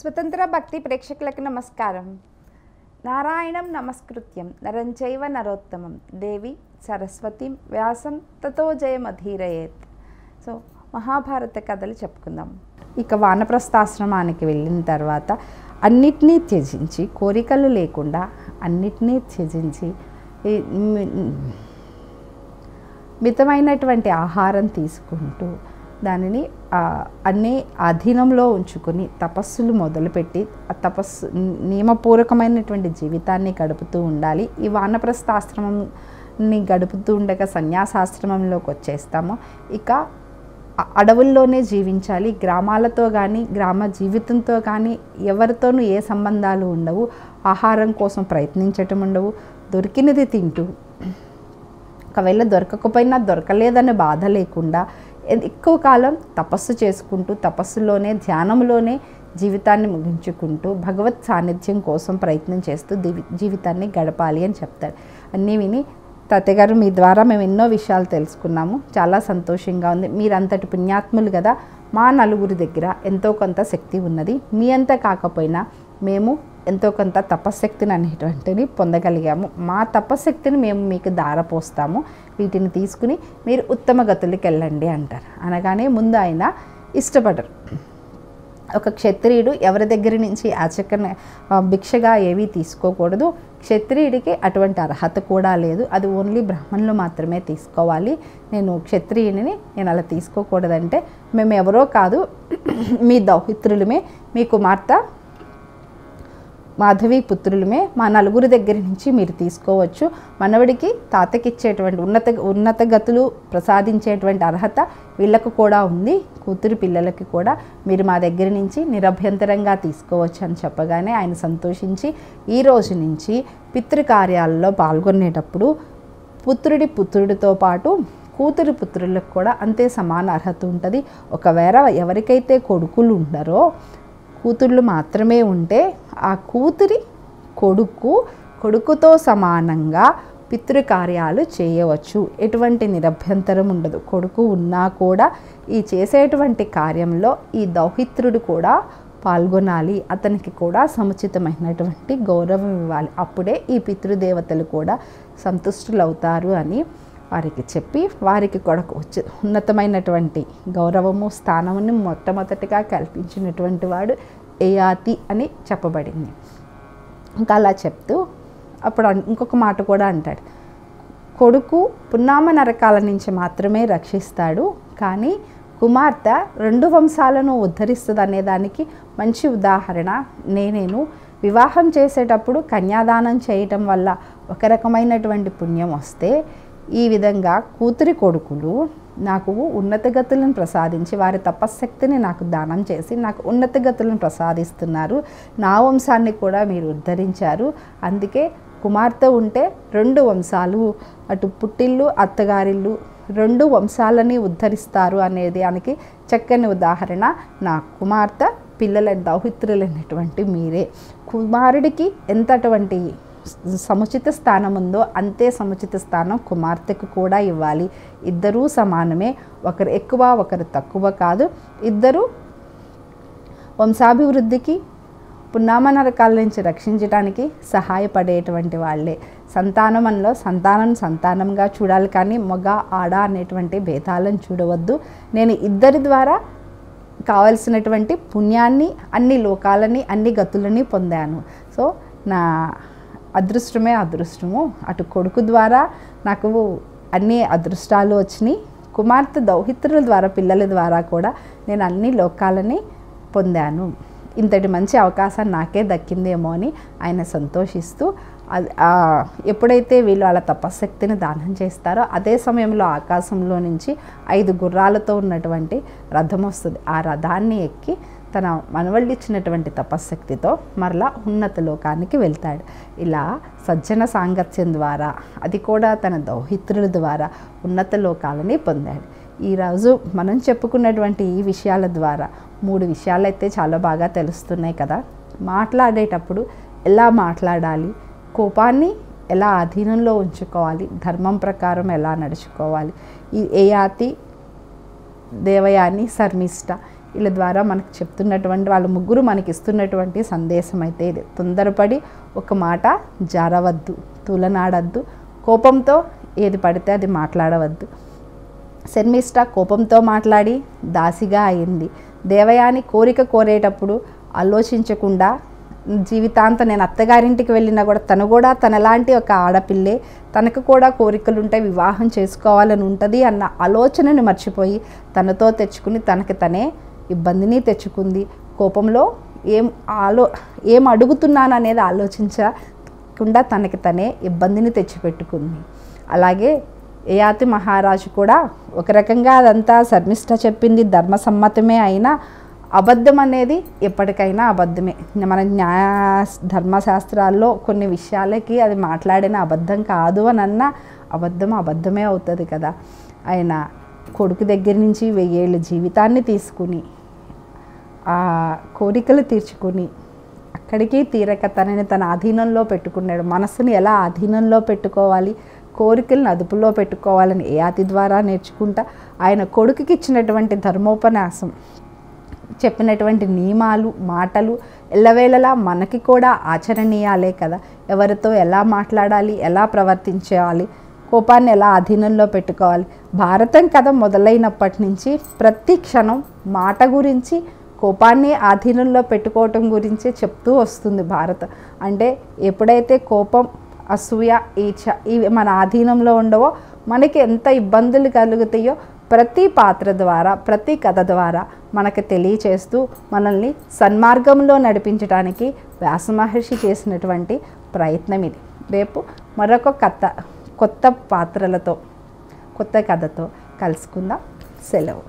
స్వతంత్ర భక్తి ప్రేక్షకులకు నమస్కారం. నారాయణం నమస్కృత్యం నరం చైవ నరోత్తమం దేవి సరస్వతిం వ్యాసం తతో జయమధీరయేత్. సో మహాభారత కథలు చెప్పుకుందాం. ఇక వానప్రస్థాశ్రమానికి వెళ్ళిన తర్వాత అన్నిటినీ త్యజించి, కోరికలు లేకుండా అన్నిటినీ త్యజించి మితమైనటువంటి ఆహారం తీసుకుంటూ దానిని అన్నీ అధీనంలో ఉంచుకొని తపస్సులు మొదలుపెట్టి ఆ తపస్సు నియమపూర్వకమైనటువంటి జీవితాన్ని గడుపుతూ ఉండాలి. ఈ వానప్రస్థాశ్రమంని గడుపుతూ ఉండగా సన్యాసాశ్రమంలోకి వచ్చేస్తాము. ఇక అడవుల్లోనే జీవించాలి. గ్రామాలతో కానీ గ్రామ జీవితంతో కానీ ఎవరితోనూ ఏ సంబంధాలు ఉండవు. ఆహారం కోసం ప్రయత్నించటం ఉండవు. దొరికినది తింటూ, ఒకవేళ దొరకకపోయినా దొరకలేదనే బాధ లేకుండా ఎక్కువ కాలం తపస్సు చేసుకుంటూ తపస్సులోనే ధ్యానంలోనే జీవితాన్ని ముగించుకుంటూ భగవత్ సాన్నిధ్యం కోసం ప్రయత్నం చేస్తూ జీవితాన్ని గడపాలి అని చెప్తారు. అన్నీ విని తాతయ్య గారు, మీ ద్వారా మేము ఎన్నో విషయాలు తెలుసుకున్నాము, చాలా సంతోషంగా ఉంది. మీరంతటి పుణ్యాత్ములు కదా, మా నలుగురి దగ్గర ఎంతో కొంత శక్తి ఉన్నది. మీ అంతా కాకపోయినా మేము ఎంతో కొంత తపశ్శక్తిని అనేటువంటిని పొందగలిగాము. మా తపశ్శక్తిని మేము మీకు దారపోస్తాము. వీటిని తీసుకుని మీరు ఉత్తమ గతులకి వెళ్ళండి అంటారు. అనగానే ముందు ఆయన ఇష్టపడరు. ఒక క్షత్రియుడు ఎవరి దగ్గర నుంచి భిక్షగా ఏవీ తీసుకోకూడదు. క్షత్రియుడికి అటువంటి అర్హత కూడా లేదు. అది ఓన్లీ బ్రాహ్మణులు మాత్రమే తీసుకోవాలి. నేను క్షత్రియుని నేను అలా తీసుకోకూడదంటే, మేము ఎవరో కాదు, మీ దౌహిత్రులమే, మీ కుమార్తె మాధవి పుత్రులమే, మా నలుగురి దగ్గర నుంచి మీరు తీసుకోవచ్చు. మనవడికి తాతకిచ్చేటువంటి ఉన్నత గతులు ప్రసాదించేటువంటి అర్హత వీళ్ళకు కూడా ఉంది. కూతురు పిల్లలకి కూడా మీరు మా దగ్గర నుంచి నిరభ్యంతరంగా తీసుకోవచ్చు అని చెప్పగానే ఆయన సంతోషించి ఈ రోజు నుంచి పితృకార్యాలలో పాల్గొనేటప్పుడు పుత్రుడితో పాటు కూతురు పుత్రులకు కూడా అంతే సమాన అర్హత ఉంటుంది. ఒకవేళ ఎవరికైతే కొడుకులు ఉండరో, కూతుళ్ళు మాత్రమే ఉంటే ఆ కూతురి కొడుకుతో సమానంగా పితృకార్యాలు చేయవచ్చు. ఎటువంటి నిరభ్యంతరం ఉండదు. కొడుకు ఉన్నా కూడా ఈ చేసేటువంటి కార్యంలో ఈ దౌహిత్రుడు కూడా పాల్గొనాలి. అతనికి కూడా సముచితమైనటువంటి గౌరవం ఇవ్వాలి. అప్పుడే ఈ పితృదేవతలు కూడా సంతుష్టులవుతారు అని వారికి చెప్పి వారికి కూడా ఉన్నతమైనటువంటి గౌరవము స్థానముని మొట్టమొదటిగా కల్పించినటువంటి వాడు యయాతి అని చెప్పబడింది. ఇంకా అలా చెప్తూ అప్పుడు ఇంకొక మాట కూడా అంటాడు, కొడుకు పున్నామ నరకాల నుంచి మాత్రమే రక్షిస్తాడు, కానీ కుమార్తె 2 వంశాలను ఉద్ధరిస్తుంది అనేదానికి మంచి ఉదాహరణ నేను వివాహం చేసేటప్పుడు కన్యాదానం చేయటం వల్ల ఒక రకమైనటువంటి పుణ్యం వస్తే, ఈ విధంగా కూతురి కొడుకులు నాకు ఉన్నతగతులను ప్రసాదించి వారి తపశ్శక్తిని నాకు దానం చేసి నాకు ఉన్నతగతులను ప్రసాదిస్తున్నారు. నా వంశాన్ని కూడా మీరు ఉద్ధరించారు. అందుకే కుమార్తె ఉంటే 2 వంశాలు, అటు పుట్టిల్లు అత్తగారిల్లు 2 వంశాలని ఉద్ధరిస్తారు అనేది దానికి చక్కని ఉదాహరణ నా కుమార్తె పిల్లల దౌహిత్రులైనటువంటి మీరే. కుమారుడికి ఎంతటువంటి సముచిత స్థానం ఉందో అంతే సముచిత స్థానం కుమార్తెకు కూడా ఇవ్వాలి. ఇద్దరూ సమానమే, ఒకరు ఎక్కువ ఒకరు తక్కువ కాదు. ఇద్దరు వంశాభివృద్ధికి పున్నామ నరకాల నుంచి రక్షించడానికి సహాయపడేటువంటి వాళ్ళే. సంతానంలో సంతానంగా చూడాలి, కానీ మగ ఆడ అనేటువంటి భేదాలను చూడవద్దు. నేను ఇద్దరి ద్వారా కావలసినటువంటి పుణ్యాన్ని, అన్ని లోకాలని, అన్ని గతులని పొందాను. సో నా అదృష్టమే అదృష్టము. అటు కొడుకు ద్వారా నాకు అన్ని అదృష్టాలు వచ్చినాయి, కుమార్తె దౌహిత్రుల ద్వారా పిల్లల ద్వారా కూడా నేను అన్ని లోకాలని పొందాను. ఇంతటి మంచి అవకాశాన్ని నాకే దక్కిందేమో అని ఆయన సంతోషిస్తూ ఎప్పుడైతే వీళ్ళు వాళ్ళ తపశ్శక్తిని దానం చేస్తారో అదే సమయంలో ఆకాశంలో నుంచి 5 గుర్రాలతో ఉన్నటువంటి రథం వస్తుంది. ఆ రథాన్ని ఎక్కి తన మనవళ్ళు ఇచ్చినటువంటి తపశ్శక్తితో మరలా ఉన్నత లోకానికి వెళ్తాడు. ఇలా సజ్జన సాంగత్యం ద్వారా, అది కూడా తన దౌహిత్రుల ద్వారా ఉన్నత లోకాలని పొందాడు. ఈరోజు మనం చెప్పుకున్నటువంటి ఈ విషయాల ద్వారా 3 విషయాలు అయితే చాలా బాగా తెలుస్తున్నాయి కదా. మాట్లాడేటప్పుడు ఎలా మాట్లాడాలి, కోపాన్ని ఎలా అధీనంలో ఉంచుకోవాలి, ధర్మం ప్రకారం ఎలా నడుచుకోవాలి, ఈ యయాతి దేవయాని శర్మిష్ఠ వీళ్ళ ద్వారా మనకు చెప్తున్నటువంటి వాళ్ళ ముగ్గురు మనకి ఇస్తున్నటువంటి సందేశం అయితే ఇది. తొందరపడి ఒక మాట జారవద్దు, తూలనాడద్దు, కోపంతో ఏది పడితే అది మాట్లాడవద్దు. శర్మిష్ఠ కోపంతో మాట్లాడి దాసిగా అయింది. దేవయాని కోరిక కోరేటప్పుడు ఆలోచించకుండా జీవితాంతం నేను అత్తగారింటికి వెళ్ళినా కూడా తను కూడా తనలాంటి ఒక ఆడపిల్లే, తనకు కూడా కోరికలు ఉంటాయి, వివాహం చేసుకోవాలని ఉంటుంది అన్న ఆలోచనని మర్చిపోయి తనతో తెచ్చుకుని తనకి తనే ఇబ్బందిని తెచ్చుకుంది. కోపంలో ఏం అడుగుతున్నాను అనేది ఆలోచించకుండా తనకి తనే ఇబ్బందిని తెచ్చిపెట్టుకుంది. అలాగే యయాతి మహారాజు కూడా ఒక రకంగా అదంతా శర్మిష్ఠ చెప్పింది ధర్మసమ్మతమే అయినా అబద్ధం అనేది ఎప్పటికైనా అబద్ధమే. మన న్యాయ ధర్మశాస్త్రాల్లో కొన్ని విషయాలకి అది మాట్లాడిన అబద్ధం కాదు అని అన్న అబద్ధమే అవుతుంది కదా. ఆయన కొడుకు దగ్గర నుంచి 1000 ఏళ్ళ జీవితాన్ని తీసుకుని ఆ కోరికలు తీర్చుకుని అక్కడికి తీరక తనని తన అధీనంలో పెట్టుకున్నాడు. మనసుని ఎలా అధీనంలో పెట్టుకోవాలి, కోరికలను అదుపులో పెట్టుకోవాలని యయాతి ద్వారా నేర్చుకుంటా ఆయన కొడుకుకి ఇచ్చినటువంటి ధర్మోపన్యాసం, చెప్పినటువంటి నియమాలు, మాటలు ఎల్లవేళలా మనకి కూడా ఆచరణీయాలే కదా. ఎవరితో ఎలా మాట్లాడాలి, ఎలా ప్రవర్తించాలి, కోపాన్ని ఎలా అధీనంలో పెట్టుకోవాలి. భారతం కథ మొదలైనప్పటి నుంచి ప్రతి క్షణం మాట గురించి, కోపాన్ని ఆధీనంలో పెట్టుకోవటం గురించి చెప్తూ వస్తుంది భారతం. అంటే ఎప్పుడైతే కోపం, అసూయ, ఈర్ష ఇవి మన ఆధీనంలో ఉండవో మనకి ఎంత ఇబ్బందులు కలుగుతాయో ప్రతి పాత్ర ద్వారా, ప్రతి కథ ద్వారా మనకు తెలియచేస్తూ మనల్ని సన్మార్గంలో నడిపించడానికి వ్యాస మహర్షి చేసినటువంటి ప్రయత్నం ఇది. రేపు మరొక కొత్త పాత్రలతో, కొత్త కథతో కలుసుకుందాం. సెలవు.